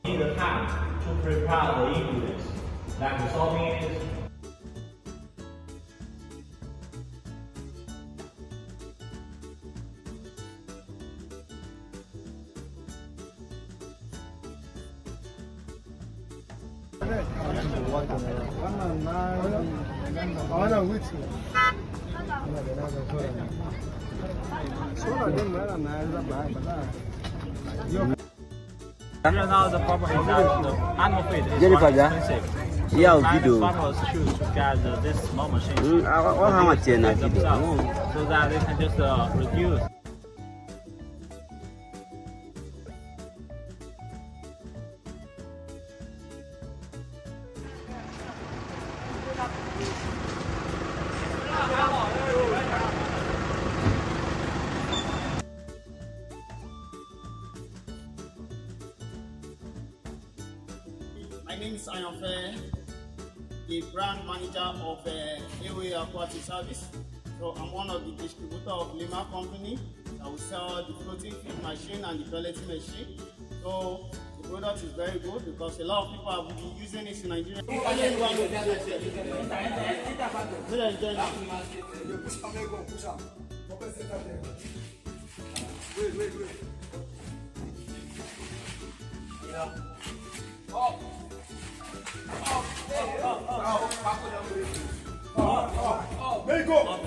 need the time to prepare the ingredients, like soybeans, Here now the problem is that the animal feed is Jennifer, quite expensive. Yeah, And video. farmers choose to get this small machine How much is it? themselves, so that they can just reduce. My name is Ayanfe, the brand manager of Airway Aquatic Service. So I'm one of the distributors of Lima company that will sell the floating feed machine and the pelleting machine. So the product is very good because a lot of people have been using it in Nigeria. There you go.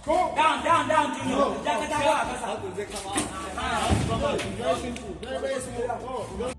Go. Down, Junior. Very simple. Very simple.